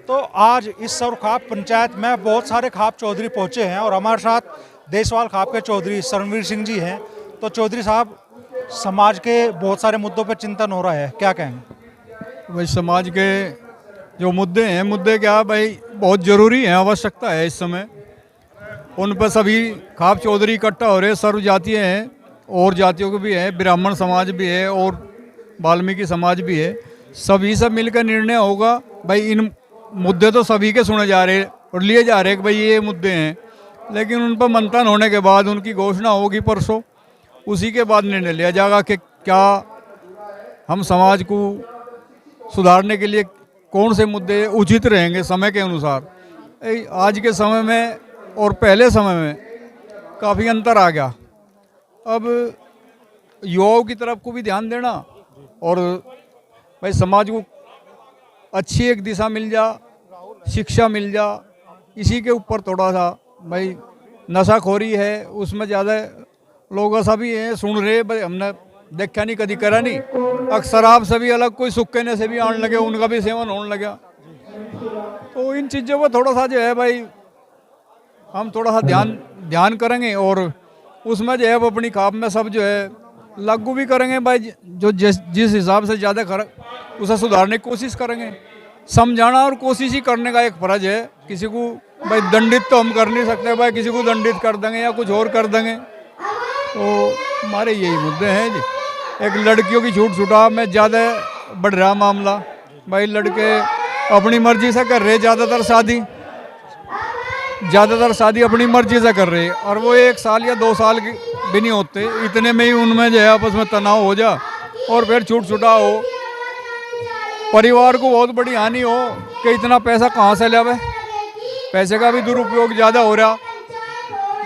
तो आज इस सरखाप पंचायत में बहुत सारे खाप चौधरी पहुंचे हैं और हमारे साथ देशवाल खाप के चौधरी शरणवीर सिंह जी हैं। तो चौधरी साहब, समाज के बहुत सारे मुद्दों पर चिंतन हो रहा है, क्या कहेंगे? भाई समाज के जो मुद्दे हैं, मुद्दे क्या भाई बहुत ज़रूरी हैं, आवश्यकता है इस समय। उन पर सभी खाप चौधरी इकट्ठा हो रहे, सर्व जातीय हैं और जातियों के भी हैं, ब्राह्मण समाज भी है और वाल्मीकि समाज भी है। सभी सब मिलकर निर्णय होगा। भाई इन मुद्दे तो सभी के सुने जा रहे और लिए जा रहे कि भाई ये मुद्दे हैं, लेकिन उन पर मंथन होने के बाद उनकी घोषणा होगी परसों, उसी के बाद निर्णय लिया जाएगा कि क्या हम समाज को सुधारने के लिए कौन से मुद्दे उचित रहेंगे समय के अनुसार। आज के समय में और पहले समय में काफ़ी अंतर आ गया। अब युवाओं की तरफ को भी ध्यान देना और भाई समाज को अच्छी एक दिशा मिल जा, शिक्षा मिल जा, इसी के ऊपर थोड़ा सा भाई नशाखोरी है उसमें ज़्यादा लोग ऐसा भी हैं सुन रहे, भाई हमने देखा नहीं, कभी करा नहीं। अक्सर आप सभी अलग कोई सुक्के से भी आने लगे, उनका भी सेवन होने लगा। तो इन चीज़ों पर थोड़ा सा जो है भाई हम थोड़ा सा ध्यान करेंगे और उसमें जो है वो अपनी खाप में सब जो है लागू भी करेंगे। भाई जो जिस हिसाब से ज़्यादा उसे सुधारने की कोशिश करेंगे। समझाना और कोशिश ही करने का एक फर्ज है। किसी को भाई दंडित तो हम कर नहीं सकते, भाई किसी को दंडित कर देंगे या कुछ और कर देंगे। तो हमारे यही मुद्दे हैं जी। एक लड़कियों की छूट छुटा में ज़्यादा बढ़ रहा मामला। भाई लड़के अपनी मर्जी से कर रहे, ज़्यादातर शादी अपनी मर्जी से कर रहे हैं और वो 1 साल या 2 साल की भी नहीं होते, इतने में ही उनमें जो है आपस में तनाव हो जा और फिर छूट छुटा हो। परिवार को बहुत बड़ी हानि हो कि इतना पैसा कहाँ से लावे। पैसे का भी दुरुपयोग ज़्यादा हो रहा।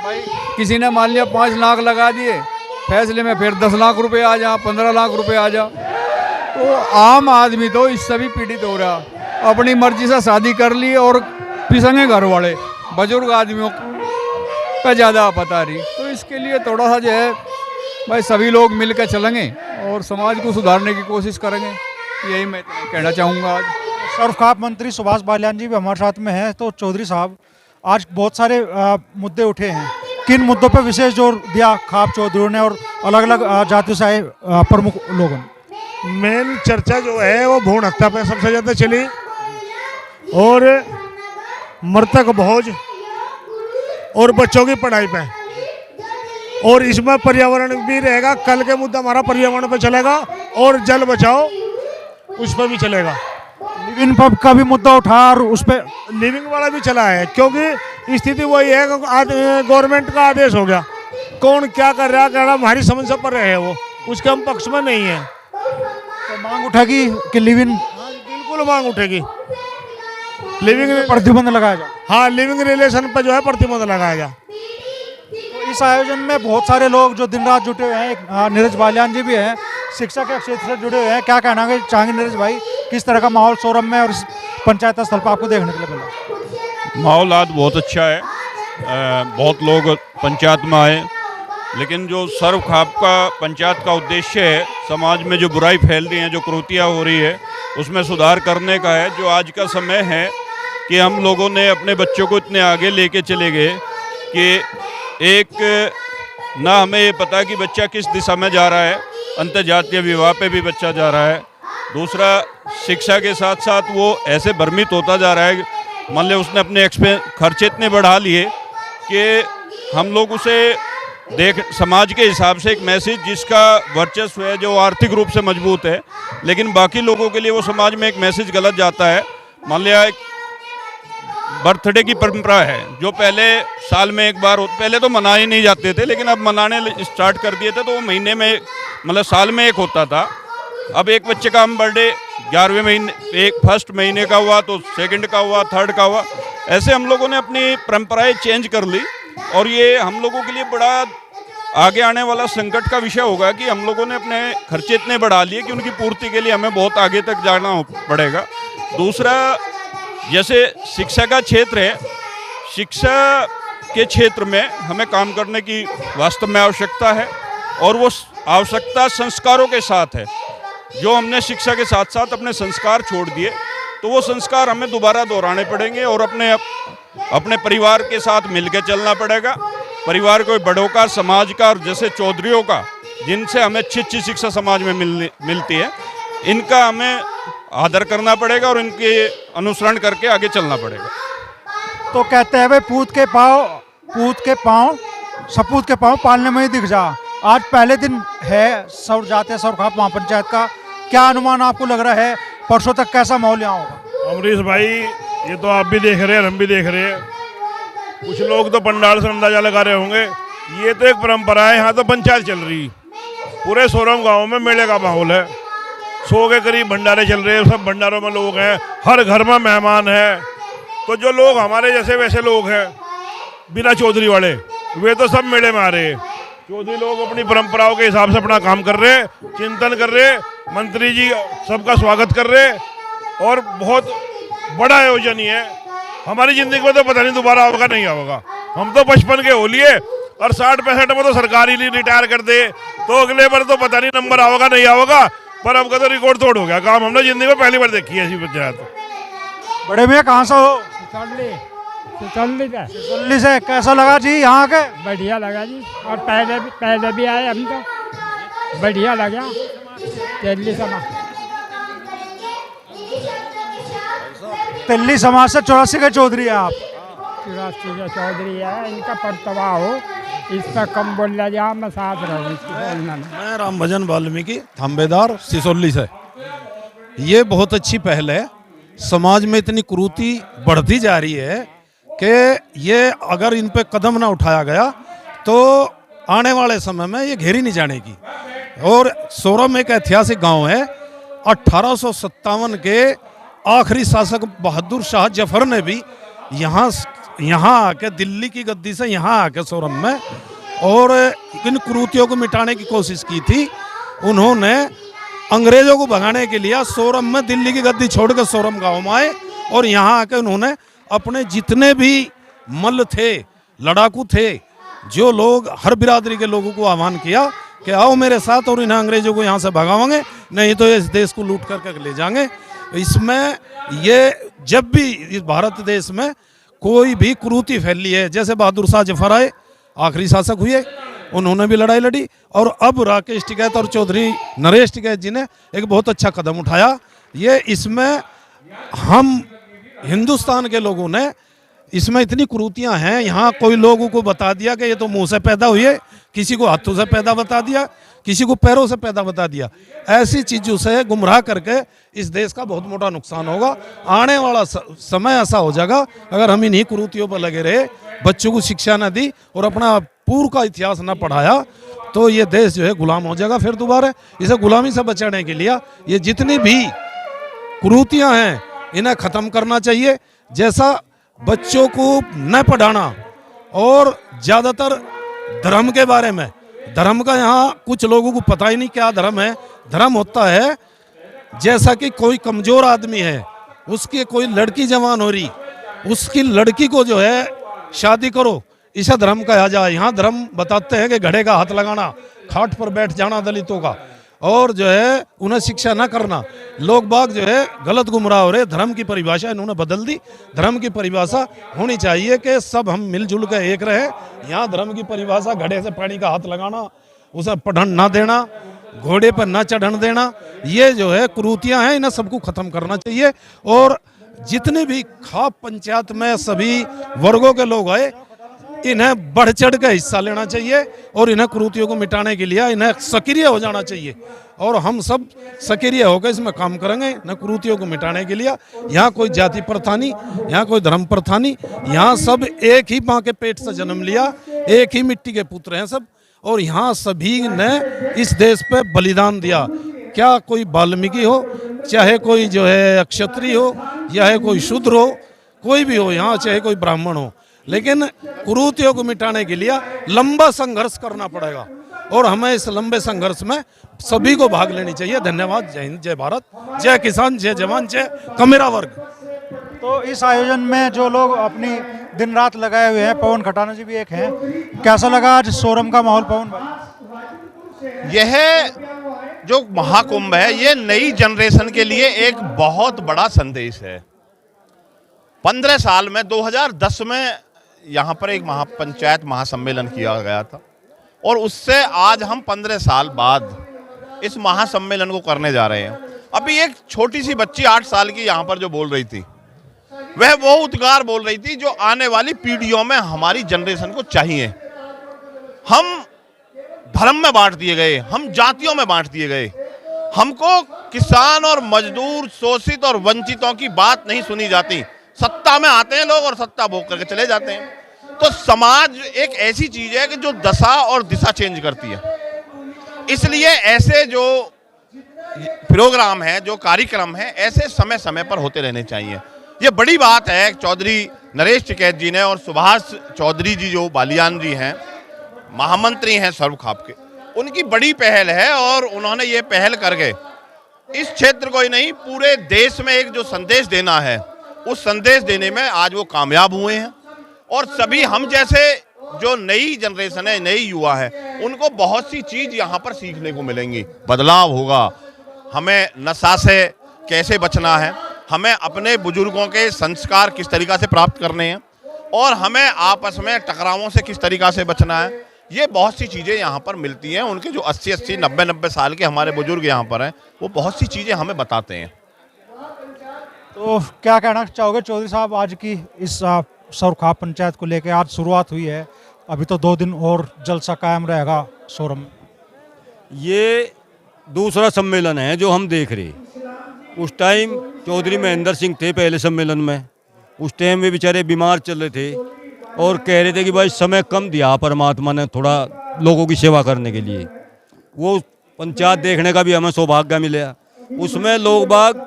भाई किसी ने मान लिया 5 लाख लगा दिए, फैसले में फिर 10 लाख रुपए आ जा, 15 लाख रुपए आ जा। तो आम आदमी तो इससे भी पीड़ित हो रहा। अपनी मर्जी से शादी कर ली और पिसंगे घर वाले, बुजुर्ग आदमियों का ज़्यादा पता रही। तो इसके लिए थोड़ा सा जो है भाई सभी लोग मिलकर चलेंगे और समाज को सुधारने की कोशिश करेंगे। यही मैं कहना चाहूँगा। आज सरखाप मंत्री सुभाष बालियान जी भी हमारे साथ में हैं। तो चौधरी साहब, आज बहुत सारे मुद्दे उठे हैं, किन मुद्दों पर विशेष जोर दिया खाप चौधरियों ने और अलग अलग जातियों से आए प्रमुख लोगों ने? मेन चर्चा जो है वो भ्रूण हत्या पे सबसे ज़्यादा चली और मृतक भोज और बच्चों की पढ़ाई पे, और इसमें पर्यावरण भी रहेगा। कल के मुद्दा हमारा पर्यावरण पे चलेगा और जल बचाओ उस पर भी चलेगा। लिविंग पब का भी मुद्दा उठा और उस पर लिविंग वाला भी चला है, क्योंकि स्थिति वही है कि गवर्नमेंट का आदेश हो गया, कौन क्या कर रहा है हमारी समझ से पर रहे, वो उसके हम पक्ष में नहीं है। तो मांग उठेगी कि लिविंग, बिल्कुल मांग उठेगी, लिविंग प्रतिबंध लगाया जाए। हाँ, लिविंग रिलेशन पर जो है प्रतिबंध लगाया जाए। तो इस आयोजन में बहुत सारे लोग जो दिन रात जुटे हुए हैं, नीरज बालियान जी भी हैं, शिक्षा के क्षेत्र से जुड़े हुए हैं। क्या कहना चाहेंगे नीरज भाई, किस तरह का माहौल सोरम में और इस पंचायत स्थल पर आपको देखने के लिए मिला? माहौल आज बहुत अच्छा है। बहुत लोग पंचायत में आए, लेकिन जो सर्व खाप का पंचायत का उद्देश्य है, समाज में जो बुराई फैल रही है, जो क्रूरतियाँ हो रही है, उसमें सुधार करने का है। जो आज का समय है कि हम लोगों ने अपने बच्चों को इतने आगे लेके चले गए कि एक ना हमें ये पता कि बच्चा किस दिशा में जा रहा है, अंतर्जातीय विवाह पे भी बच्चा जा रहा है। दूसरा, शिक्षा के साथ साथ वो ऐसे भ्रमित होता जा रहा है, मान लो उसने अपने खर्चे इतने बढ़ा लिए कि हम लोग उसे समाज के हिसाब से एक मैसेज जिसका वर्चस्व है, जो आर्थिक रूप से मजबूत है, लेकिन बाकी लोगों के लिए वो समाज में एक मैसेज गलत जाता है। मान लिया एक बर्थडे की परंपरा है जो पहले साल में एक बार पहले तो मनाए नहीं जाते थे, लेकिन अब मनाने स्टार्ट कर दिए थे। तो वो महीने में मतलब साल में एक होता था। अब एक बच्चे का हम बर्थडे 11वें महीने, एक फर्स्ट महीने का हुआ तो सेकंड का हुआ, थर्ड का हुआ, ऐसे हम लोगों ने अपनी परंपराएं चेंज कर ली। और ये हम लोगों के लिए बड़ा आगे आने वाला संकट का विषय होगा कि हम लोगों ने अपने खर्चे इतने बढ़ा लिए कि उनकी पूर्ति के लिए हमें बहुत आगे तक जाना पड़ेगा। दूसरा, जैसे शिक्षा का क्षेत्र है, शिक्षा के क्षेत्र में हमें काम करने की वास्तव में आवश्यकता है और वो आवश्यकता संस्कारों के साथ है। जो हमने शिक्षा के साथ साथ अपने संस्कार छोड़ दिए, तो वो संस्कार हमें दोबारा दोहराने पड़ेंगे और अपने परिवार के साथ मिलकर चलना पड़ेगा। परिवार को बड़ों का, समाज का और जैसे चौधरियों का, जिनसे हमें अच्छी अच्छी शिक्षा समाज में मिलती है, इनका हमें आदर करना पड़ेगा और इनके अनुसरण करके आगे चलना पड़ेगा। तो कहते हैं भाई पूत के पाँव सपूत के पाँव पालने में ही दिख जा। आज पहले दिन है सौर जातीय सौर खाप महापंचायत का, क्या अनुमान आपको लग रहा है परसों तक कैसा माहौल यहाँ होगा? अमरीश भाई, ये तो आप भी देख रहे हैं, हम भी देख रहे हैं। कुछ लोग तो पंडाल से अंदाजा लगा रहे होंगे। ये तो एक परंपरा है, यहाँ तो पंचायत चल रही। पूरे सोरम गांव में मेले का माहौल है। 100 के करीब भंडारे चल रहे हैं, सब भंडारों में लोग हैं, हर घर में मेहमान है। तो जो लोग हमारे जैसे वैसे लोग हैं बिना चौधरी वाले, वे तो सब मेले में आ रहे हैं। चौधरी लोग अपनी परंपराओं के हिसाब से अपना काम कर रहे हैं, चिंतन कर रहे हैं, मंत्री जी सबका स्वागत कर रहे हैं और बहुत बड़ा आयोजन ही है। हमारी जिंदगी में तो पता नहीं दोबारा होगा नहीं होगा। हम तो 55 के हो लिए और 60-65 में तो सरकारी रिटायर कर दे, तो अगले बार तो पता नहीं नंबर आओगा नहीं आओगा, पर अब का तो रिकॉर्ड तोड़ हो गया काम। हमने जिंदगी में पहली बार देखी है ऐसी पंचायत। बड़े भैया कहाँ से हो? सिसोली से। कैसा लगा जी यहाँ के? बढ़िया लगा जी, और पहले भी आए हम तो, बढ़िया लगा। तिल्ली समाज से 84 के चौधरी है आप? 84 के चौधरी है। इनका परतवा हो, इस पर कम बोल जा, मैं साथ रहूँ। मैं राम भजन वाल्मीकि थाम्बेदार सिसोली से। ये बहुत अच्छी पहल है। समाज में इतनी कुरीति बढ़ती जा रही है कि ये अगर इन पे कदम ना उठाया गया तो आने वाले समय में ये घेरी नहीं जानेगी। और सोरम एक ऐतिहासिक गांव है। 1857 के आखिरी शासक बहादुर शाह जफर ने भी यहाँ आके दिल्ली की गद्दी से यहाँ आके सोरम में और इन कुरीतियों को मिटाने की कोशिश की थी। उन्होंने अंग्रेजों को भगाने के लिए सोरम में दिल्ली की गद्दी छोड़ कर सोरम गांव में आए और यहाँ आके उन्होंने अपने जितने भी मल्ल थे, लड़ाकू थे, जो लोग हर बिरादरी के लोगों को आह्वान किया कि आओ मेरे साथ और इन अंग्रेजों को यहाँ से भगावांगे, नहीं तो इस देश को लूट करके ले जाएंगे। इसमें ये जब भी इस भारत देश में कोई भी कुरीति फैली है, जैसे बहादुर शाह जफर आए, आखिरी शासक हुए, उन्होंने भी लड़ाई लड़ी, और अब राकेश टिकैत और चौधरी नरेश टिकैत जी ने एक बहुत अच्छा कदम उठाया। ये इसमें हम हिंदुस्तान के लोगों ने, इसमें इतनी कुरीतियां हैं, यहाँ कोई लोगों को बता दिया कि ये तो मुंह से पैदा हुई है, किसी को हाथों से पैदा बता दिया, किसी को पैरों से पैदा बता दिया। ऐसी चीज़ों से गुमराह करके इस देश का बहुत मोटा नुकसान होगा। आने वाला समय ऐसा हो जाएगा, अगर हम इन्हीं कुरीतियों पर लगे रहे, बच्चों को शिक्षा न दी और अपना पूर्व का इतिहास न पढ़ाया, तो ये देश जो है गुलाम हो जाएगा फिर दोबारा। इसे गुलामी से बचाने के लिए ये जितनी भी कुरीतियाँ हैं इन्हें ख़त्म करना चाहिए। जैसा बच्चों को न पढ़ाना और ज़्यादातर धर्म के बारे में, धर्म का यहाँ कुछ लोगों को पता ही नहीं क्या धर्म है। धर्म होता है जैसा कि कोई कमज़ोर आदमी है, उसकी कोई लड़की जवान हो रही, उसकी लड़की को जो है शादी करो, इसे धर्म कहा जाए। यहाँ धर्म बताते हैं कि घड़े का हाथ लगाना, खाट पर बैठ जाना दलितों का, और जो है उन्हें शिक्षा न करना। लोग बाग जो है गलत गुमराह हो रहे। धर्म की परिभाषा इन्होंने बदल दी। धर्म की परिभाषा होनी चाहिए कि सब हम मिलजुल कर एक रहे। यहाँ धर्म की परिभाषा घड़े से पानी का हाथ लगाना, उसे पढ़न ना देना, घोड़े पर ना चढ़न देना, ये जो है कुरीतियाँ हैं, इन्हें सबको ख़त्म करना चाहिए। और जितने भी खाप पंचायत में सभी वर्गों के लोग आए, इन्हें बढ़ चढ़ कर हिस्सा लेना चाहिए और इन्हें कुरीतियों को मिटाने के लिए इन्हें सक्रिय हो जाना चाहिए। और हम सब सक्रिय होकर इसमें काम करेंगे न कुरीतियों को मिटाने के लिए। यहाँ कोई जाति प्रथा नहीं, यहाँ कोई धर्म प्रथा नहीं, यहाँ सब एक ही माँ के पेट से जन्म लिया, एक ही मिट्टी के पुत्र हैं सब, और यहाँ सभी ने इस देश पे बलिदान दिया। क्या कोई वाल्मीकि हो, चाहे कोई जो है क्षत्रिय हो, या कोई शूद्र हो, कोई भी हो यहाँ, चाहे कोई ब्राह्मण हो, लेकिन कुरीतियों को मिटाने के लिए लंबा संघर्ष करना पड़ेगा और हमें इस लंबे संघर्ष में सभी को भाग लेनी चाहिए। धन्यवाद। जय हिंद, जय भारत, जय किसान, जय जवान, जय कमेरा वर्ग। तो इस आयोजन में जो लोग अपनी दिन रात लगाए हुए हैं, पवन खटाना जी भी एक हैं, कैसा लगा आज सोरम का माहौल? पवन भाई, यह जो महाकुंभ है ये नई जनरेशन के लिए एक बहुत बड़ा संदेश है। 15 साल में 2010 में यहाँ पर एक पंचायत महासम्मेलन किया गया था और उससे आज हम 15 साल बाद इस महासम्मेलन को करने जा रहे हैं। अभी एक छोटी सी बच्ची 8 साल की यहाँ पर जो बोल रही थी, वह वो उद्गार बोल रही थी जो आने वाली पीढ़ियों में हमारी जनरेशन को चाहिए। हम धर्म में बांट दिए गए, हम जातियों में बांट दिए गए, हमको किसान और मजदूर, शोषित और वंचितों की बात नहीं सुनी जाती। सत्ता में आते हैं लोग और सत्ता भोग करके चले जाते हैं। तो समाज एक ऐसी चीज है कि जो दशा और दिशा चेंज करती है। इसलिए ऐसे जो प्रोग्राम है, जो कार्यक्रम है, ऐसे समय समय पर होते रहने चाहिए। ये बड़ी बात है। चौधरी नरेश टिकैत जी ने और सुभाष चौधरी जी जो बालियान जी हैं, महामंत्री हैं सर्व खाप के, उनकी बड़ी पहल है और उन्होंने ये पहल करके इस क्षेत्र को ही नहीं पूरे देश में एक जो संदेश देना है, उस संदेश देने में आज वो कामयाब हुए हैं। और सभी हम जैसे जो नई जनरेशन है, नई युवा है, उनको बहुत सी चीज यहाँ पर सीखने को मिलेंगी। बदलाव होगा, हमें नशा से कैसे बचना है, हमें अपने बुजुर्गों के संस्कार किस तरीका से प्राप्त करने हैं और हमें आपस में टकरावों से किस तरीका से बचना है। ये बहुत सी चीज़ें यहाँ पर मिलती हैं। उनके जो 80-80, 90-90 साल के हमारे बुजुर्ग यहाँ पर हैं, वो बहुत सी चीज़ें हमें बताते हैं। तो क्या कहना चाहोगे चौधरी साहब, आज की इस सर्वखाप पंचायत को लेकर? आज शुरुआत हुई है, अभी तो 2 दिन और जलसा कायम रहेगा सोरम में। ये दूसरा सम्मेलन है जो हम देख रहे। उस टाइम चौधरी महेंद्र सिंह थे पहले सम्मेलन में, उस टाइम वे बेचारे बीमार चल रहे थे और कह रहे थे कि भाई समय कम दिया परमात्मा ने थोड़ा लोगों की सेवा करने के लिए। वो पंचायत देखने का भी हमें सौभाग्य मिला। उसमें लोग बाग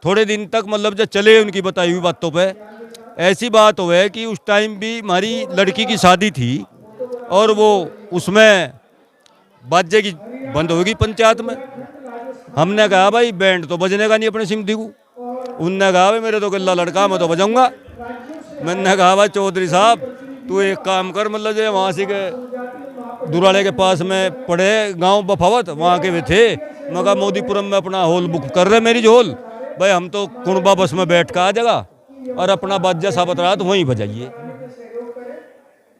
थोड़े दिन तक मतलब जब चले उनकी बताई हुई बातों पे। ऐसी बात हो है कि उस टाइम भी हमारी लड़की की शादी थी और वो उसमें बाजे की बंद होगी पंचायत में। हमने कहा भाई बैंड तो बजने का नहीं अपने सिमती को। उनने कहा भाई मेरे तो गल्ला लड़का, मैं तो बजाऊंगा। मैंने कहा भाई चौधरी साहब तू एक काम कर, मतलब जो वहाँ से के दुराड़े के पास में पड़े गांव बफावत, वहाँ के वे थे। मैं कहा मोदीपुरम में अपना हॉल बुक कर रहे मेरी हॉल, भाई हम तो कुणबा बस में बैठ कर आ जाएगा और अपना बाजा साबत रहा तो वहीं बजाइए।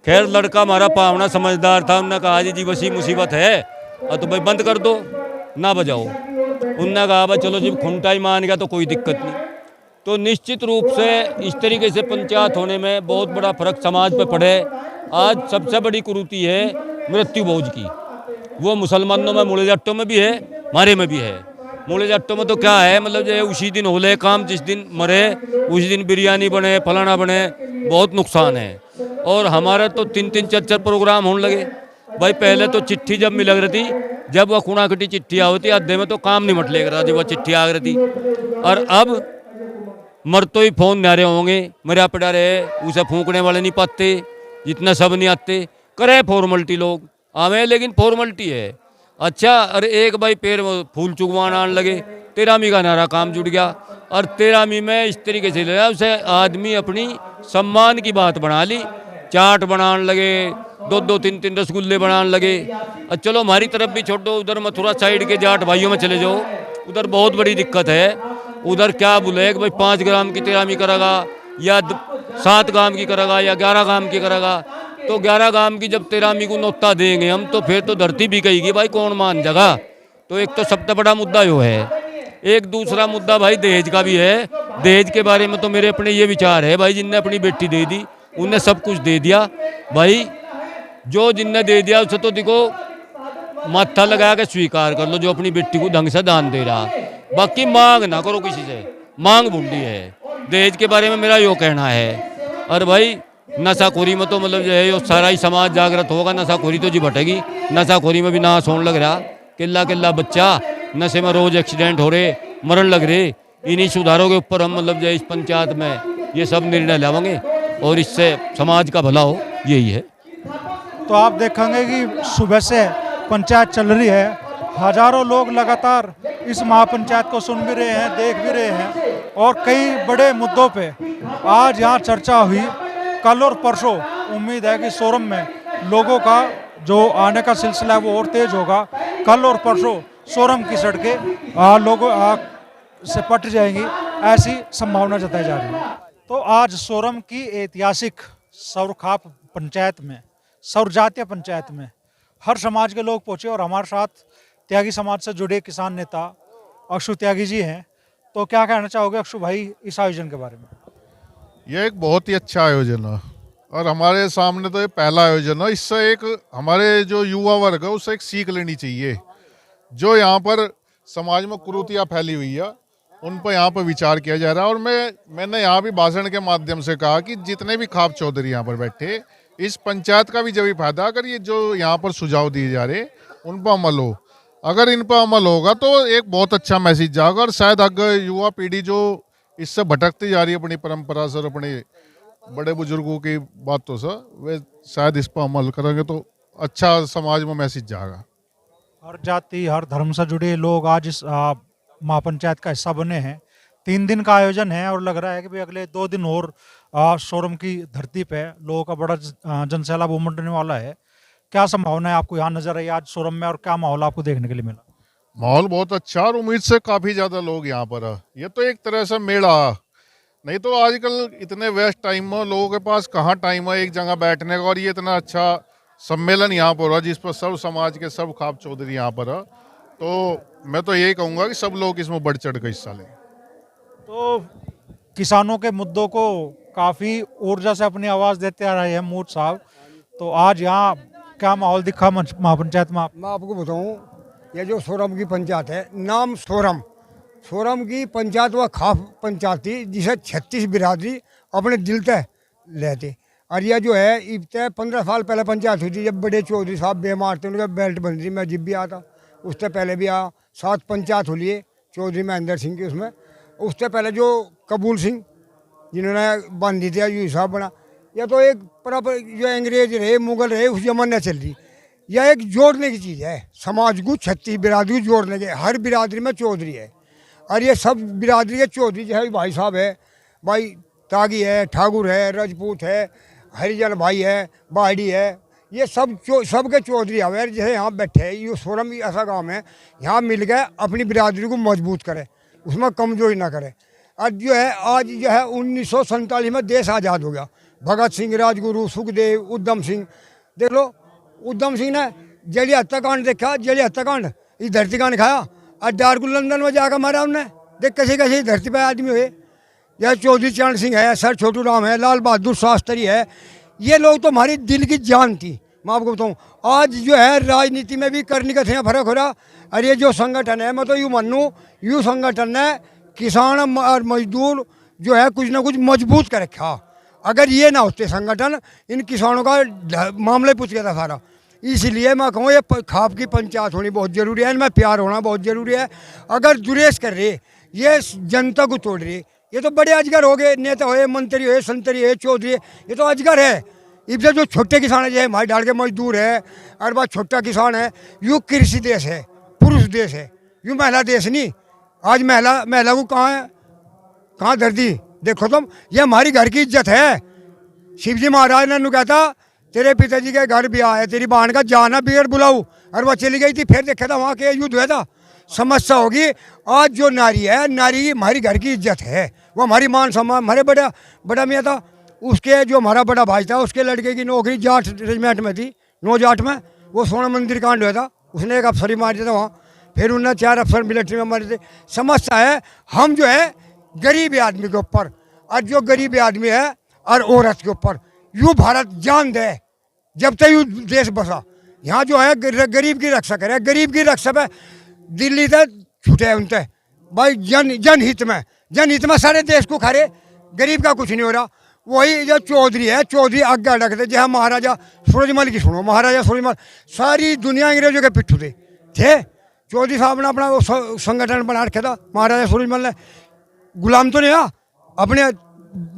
खैर लड़का हमारा पावना समझदार था। उन्होंने कहा जी वसी मुसीबत है और तो भाई बंद कर दो ना बजाओ। उनने कहा भाई चलो जी खुंटाई मान गया तो कोई दिक्कत नहीं। तो निश्चित रूप से इस तरीके से पंचायत होने में बहुत बड़ा फर्क समाज पे पड़े। आज सबसे बड़ी कुरीति है मृत्यु भोज की। वो मुसलमानों में मुड़े जाटों में भी है, हमारे में भी है। मुड़े जाटों में तो क्या है, मतलब जो उसी दिन होले काम, जिस दिन मरे उसी दिन बिरयानी बने, फलाना बने, बहुत नुकसान है। और हमारा तो 3-3, 4-4 प्रोग्राम होने लगे। भाई पहले तो चिट्ठी जब मिल रही थी, जब वह खुणा खटी चिट्ठियाँ होती आधे में तो काम नहीं मट लेगा जब वह चिट्ठी आ रही थी। और अब मर तो ही फोन न्यारे होंगे, मरा पड़ा रहे, उसे फूंकने वाले नहीं पाते, जितना सब नहीं आते। करे फॉर्मलिटी लोग आवे, लेकिन फॉर्मलिटी है। अच्छा अरे एक भाई पैर फूल चुगवान आने लगे, 13वीं का नारा काम जुड़ गया। और 13वीं में इस तरीके से ले उसे आदमी अपनी सम्मान की बात बना ली। चाट बनाने लगे, 2-2, 3-3 रसगुल्ले बनाने लगे। और चलो हमारी तरफ भी छोड़ो, उधर मथुरा साइड के जाट भाइयों में चले जाओ, उधर बहुत बड़ी दिक्कत है। उधर क्या बोले कि भाई 5 ग्राम की 13वीं करेगा या 7 ग्राम की करेगा या 11 ग्राम की करेगा। तो 11 ग्राम की जब 13वीं को नोता देंगे हम, तो फिर तो धरती भी कहेगी भाई कौन मान जगह। तो एक तो सबसे बड़ा मुद्दा यो है। एक दूसरा मुद्दा भाई दहेज का भी है। दहेज के बारे में तो मेरे अपने ये विचार है भाई, जिनने अपनी बेटी दे दी उनने सब कुछ दे दिया। भाई जो जिनने दे दिया उसे तो देखो माथा लगा के स्वीकार कर लो, जो अपनी बेटी को ढंग से दान दे रहा। बाकी मांग ना करो किसी से, मांग बूढ़ी है। दहेज के बारे में मेरा यो कहना है। और भाई नशाखोरी में तो मतलब जो है यो सारा ही समाज जागृत होगा। नशाखोरी तो जी भटेगी। नशाखोरी में भी नाश होने लग रहा, किल्ला किल्ला बच्चा नशे में रोज एक्सीडेंट हो रहे, मरण लग रहे। इन्हीं सुधारों के ऊपर हम मतलब जो इस पंचायत में ये सब निर्णय लावेंगे और इससे समाज का भला हो, यही है। तो आप देखेंगे कि सुबह से पंचायत चल रही है, हजारों लोग लगातार इस महापंचायत को सुन भी रहे हैं, देख भी रहे हैं। और कई बड़े मुद्दों पे आज यहाँ चर्चा हुई। कल और परसों उम्मीद है कि सोरम में लोगों का जो आने का सिलसिला है वो और तेज होगा। कल और परसों सोरम की सड़कें लोगों से पट जाएंगी, ऐसी संभावना जताई जा रही है। तो आज सोरम की ऐतिहासिक सौरखाप पंचायत में, सौर जातीय पंचायत में हर समाज के लोग पहुंचे और हमारे साथ त्यागी समाज से जुड़े किसान नेता अक्षु त्यागी जी हैं। तो क्या कहना चाहोगे अक्षु भाई इस आयोजन के बारे में? यह एक बहुत ही अच्छा आयोजन है और हमारे सामने तो ये पहला आयोजन है। इससे एक हमारे जो युवा वर्ग है उससे एक सीख लेनी चाहिए। जो यहाँ पर समाज में कुरीतियाँ फैली हुई है उन पर यहाँ पर विचार किया जा रहा है। और मैंने यहाँ भी भाषण के माध्यम से कहा कि जितने भी खाप चौधरी यहाँ पर बैठे, इस पंचायत का भी जब भी फायदा, अगर ये जो यहाँ पर सुझाव दिए जा रहे उन पर अमल हो, अगर इन पर अमल होगा तो एक बहुत अच्छा मैसेज जाएगा और शायद आगे युवा पीढ़ी जो इससे भटकती जा रही है अपनी परंपरा से और अपने बड़े बुजुर्गों की बातों से, वे शायद इस पर अमल करेंगे तो अच्छा समाज में मैसेज जाएगा। हर जाति हर धर्म से जुड़े लोग आज इस महापंचायत का हिस्सा बने हैं। 3 दिन का आयोजन है और लग रहा है कि भाई अगले 2 दिन और सोरम की धरती पे लोगों का बड़ा जनसैलाब उमड़ने वाला है। क्या संभावना है आपको यहाँ नजर आई आज सोरम में और क्या माहौल आपको देखने के लिए मिला? माहौल बहुत अच्छा और उम्मीद से काफ़ी ज़्यादा लोग यहाँ पर है। ये तो एक तरह से मेला, नहीं तो आजकल इतने व्यस्त टाइम में लोगों के पास कहाँ टाइम है एक जगह बैठने का। और ये इतना अच्छा सम्मेलन यहाँ पर है जिस पर सब समाज के सब खाप चौधरी यहाँ पर है। तो मैं तो यही कहूँगा कि सब लोग इसमें बढ़ चढ़ कर हिस्सा लें। तो किसानों के मुद्दों को काफ़ी ऊर्जा से अपनी आवाज़ देते आ रहे हैं मूर्त साहब। तो आज यहाँ क्या माहौल दिखा महापंचायत में? मैं आपको बताऊँ, ये जो सोरम की पंचायत है, नाम सोरम, सोरम की पंचायत व खाप पंचायत थी जिसे 36 बिरादरी अपने दिल तय लेते। और यह जो है इब्ते 15 साल पहले पंचायत हुई थी जब बड़े चौधरी साहब बीमार थे, उनका बेल्ट बन रही, मैं जब भी आता उससे पहले भी आया। 7 पंचायत हुई है चौधरी महेंद्र सिंह की, उसमें उससे पहले जो कबूल सिंह जिन्होंने बांधी थी यू हिसाब बना। यह तो एक बराबर जो अंग्रेज रहे मुगल रहे उस जमाने चल रही। यह एक जोड़ने की चीज़ है समाज को, 36 बिरादरी जोड़ने के, हर बिरादरी में चौधरी है। और ये सब बिरादरी के चौधरी जो है भाई साहब है, भाई तागी है, ठाकुर है, राजपूत है, हरिजन भाई है, बाड़ी है, ये सब के चौधरी आवे जैसे यहाँ बैठे हैं। ये सोरम ऐसा गांव है यहाँ मिल गए अपनी बिरादरी को मजबूत करे, उसमें कमजोरी ना करे। और जो है आज जो है 1947 में देश आज़ाद हो गया। भगत सिंह, राजगुरु, सुखदेव, उधम सिंह, देख लो उधम सिंह ने जली हत्याकांड देखा, जली हत्याकांड इस धरती का खाया और डारगुल लंदन में जाकर मारा उनने। देख कैसे कैसे धरती पर आदमी हुए। यह चौधरी चरण सिंह है, सर छोटू राम है, लाल बहादुर शास्त्री है, ये लोग तो हमारी दिल की जान थी। मैं आपको बताऊँ आज जो है राजनीति में भी करनी का थे फर्क हो रहा। और ये जो संगठन है, मैं तो यूँ मानूँ यूँ संगठन ने किसान और मजदूर जो है कुछ ना कुछ मजबूत कर रखा। अगर ये ना होते संगठन, इन किसानों का मामले पूछ गया था सारा। इसलिए मैं कहूँ ये खाप की पंचायत होनी बहुत ज़रूरी है, इनमें प्यार होना बहुत ज़रूरी है। अगर दुरेश कर रहे, ये जनता को तोड़ रहे, ये तो बड़े अजगर हो गए, नेता हुए, मंत्री हुए, संतरी है, चौधरी है, ये तो अजगर है। इधर जो छोटे किसान है, जो भाई डाल के मजदूर है और बात छोटा किसान है, यूँ कृषि देश है, पुरुष देश है, यूँ महिला देश नहीं। आज महिला को कहाँ धर दी देखो तुम। ये हमारी घर की इज्जत है। शिवजी महाराज ने कहता तेरे पिताजी के घर ब्याह है, तेरी बहन का जाना बिगड़ बुलाऊ, और वह चली गई थी। फिर देखा था वहाँ के युद्ध हुआ था। समस्या होगी आज जो नारी है, नारी हमारी घर की इज्जत है, वो हमारी मान सम्मान। हमारे बड़ा मियाँ था, उसके जो हमारा बड़ा भाई था उसके लड़के की नौकरी जाट रेजिमेंट में थी, 9 जाट में। वो सोना मंदिर कांड हुआ था, उसने एक अफसर ही मार दिया था वहाँ। फिर उन्होंने 4 अफसर मिलिट्री में मारे थे। समस्या है हम जो है गरीब आदमी के ऊपर, और जो गरीब आदमी है और औरत के ऊपर यूँ भारत जान दे जब तक यूँ देश बसा। यहाँ जो है गरीब की रक्षा करे, गरीब की रक्षा पे दिल्ली से छूटे उनसे भाई जनहित में सारे देश को खा रहे, गरीब का कुछ नहीं हो रहा। वही जो चौधरी है, चौधरी आज्ञा रखते जहाँ महाराजा सूरजमल की सुनो, महाराजा सूरजमल सारी दुनिया अंग्रेजों के पिट्ठू थे। चौधरी साहब ने अपना वो संगठन बना रखा था। महाराजा सूरजमल ने गुलाम तो नहीं रहा, अपने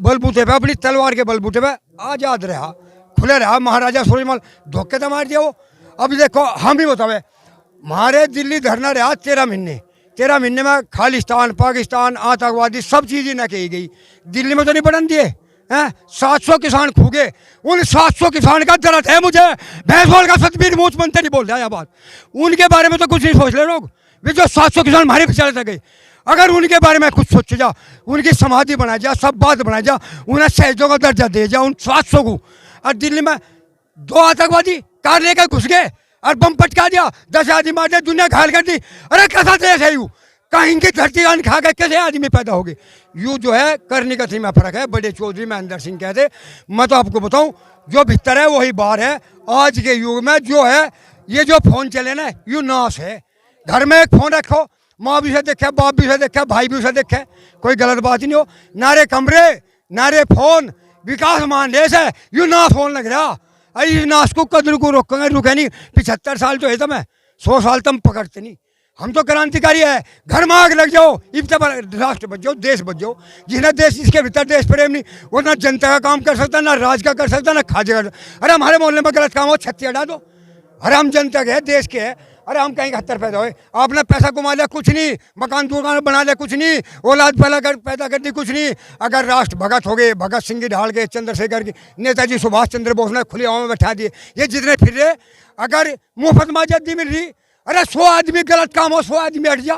बलबूते पे, अपनी तलवार के बलबूते पे आज़ाद रहा, खुले रहा। महाराजा सूरजमल धोखे तो मार दिया वो। अब देखो हम ही बतावे, हमारे दिल्ली धरना रहा 13 महीने में खालिस्तान, पाकिस्तान, आतंकवादी सब चीज़ें न कही गई। दिल्ली में तो नहीं बढ़न दिए हैं। 700 किसान खो गए। उन 700 किसान का दर्द है मुझे। भैंसवाल का सतबीर मुख्यमंत्री बोल रहा है बात, उनके बारे में तो कुछ नहीं सोच ले लोग। वे जो 700 किसान हमारे बेचारे तक गए, अगर उनके बारे में कुछ सोचा जा, उनकी समाधि बनाया जा, सब बात बनाया जा, उन्हें शहीदों का दर्जा दे जा उन 700 को। और दिल्ली में 2 आतंकवादी कार लेकर घुस गए और बम पटका दिया, 10 आदमी मार दिया, दुनिया घायल कर दी। अरे कैसा देश है यू, कहीं की धरती अन्न खा के कैसे आदमी पैदा हो गए। यू जो है करने का थी में फर्क है। बड़े चौधरी महेंद्र सिंह कहते, मैं तो आपको बताऊं, जो भीतर है वही बाहर है। आज के युग में जो है ये जो फोन चले ना, यू नाश है। घर में एक फोन रखो, माँ भी उसे देखे, बाप भी उसे देखे, भाई भी उसे देखे, कोई गलत बात ही नहीं हो। नारे कमरे, नारे फोन, विकास मान देश है, यू नाश होने लग रहा। अरे इस नाश को कदर को रोकेंगे, रुके नहीं। 75 साल तो है तुम्हें, 100 साल तुम पकड़ते नहीं। हम तो क्रांतिकारी है, घर में आग लग जाओ, इब्तदा राष्ट्र बच जाओ, देश बच जाओ। जिन्हें देश, इसके भीतर देश प्रेम नहीं, वो ना जनता का काम कर सकता, ना राज का कर सकता, ना खाजे का। अरे हमारे मोहल्ले में गलत काम हो, छत्ती हटा दो। अरे हम जनता के है, देश के है। अरे हम कहीं 71 पैदा हुए, आपने पैसा कमा लिया कुछ नहीं, मकान दुकान बना लिया कुछ नहीं, औलाद पैदा कर दी कुछ नहीं। अगर राष्ट्र भगत हो गए, भगत सिंह की ढाल के, चंद्रशेखर की, नेताजी सुभाष चंद्र बोस ने खुली हवा में बैठा दिए, ये जितने फिर रहे, अगर मुफ्त में आज़ादी मिल रही, अरे 100 आदमी गलत काम हो, 100 आदमी हट जा,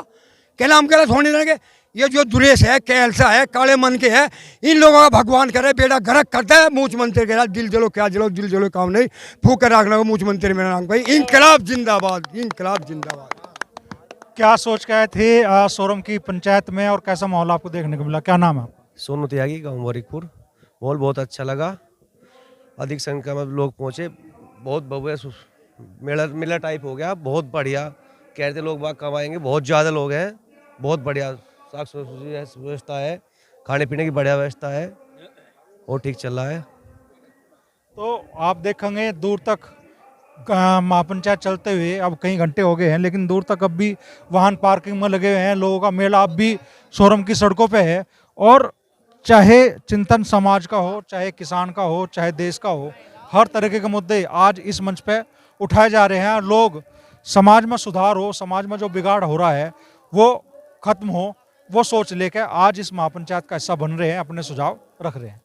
क्या नाम गलत होने लगे। ये जो दुरेश है, कैलसा है, काले मन के है, इन लोगों का भगवान करे बेड़ा गरक करता है। मुख्यमंत्री कह रहा दिल जलो क्या जलो, दिल जलो काम नहीं, फूक कर रखना को मुख्यमंत्री मेरा नाम। भाई इनकलाब जिंदाबाद, इनकलाब जिंदाबाद। क्या सोच के आए थे सोरम की पंचायत में और कैसा माहौल आपको देखने को मिला? क्या नाम है? सोनू त्यागी, गाँव वरिकपुर। माहौल बहुत अच्छा लगा, अधिक संख्या में लोग पहुँचे, बहुत भव्य मेला टाइप हो गया, बहुत बढ़िया। कह रहे थे लोग बाग कब आएंगे, बहुत ज़्यादा लोग हैं, बहुत बढ़िया साफ सफाई व्यवस्था है, खाने पीने की बढ़िया व्यवस्था है और ठीक चल रहा है। तो आप देखेंगे दूर तक महापंचायत चलते हुए अब कई घंटे हो गए हैं, लेकिन दूर तक अब भी वाहन पार्किंग में लगे हुए हैं। लोगों का मेला अब भी सोरम की सड़कों पे है। और चाहे चिंतन समाज का हो, चाहे किसान का हो, चाहे देश का हो, हर तरीके के मुद्दे आज इस मंच पे उठाए जा रहे हैं। लोग समाज में सुधार हो, समाज में जो बिगाड़ हो रहा है वो खत्म हो, वो सोच लेकर आज इस महापंचायत का हिस्सा बन रहे हैं, अपने सुझाव रख रहे हैं।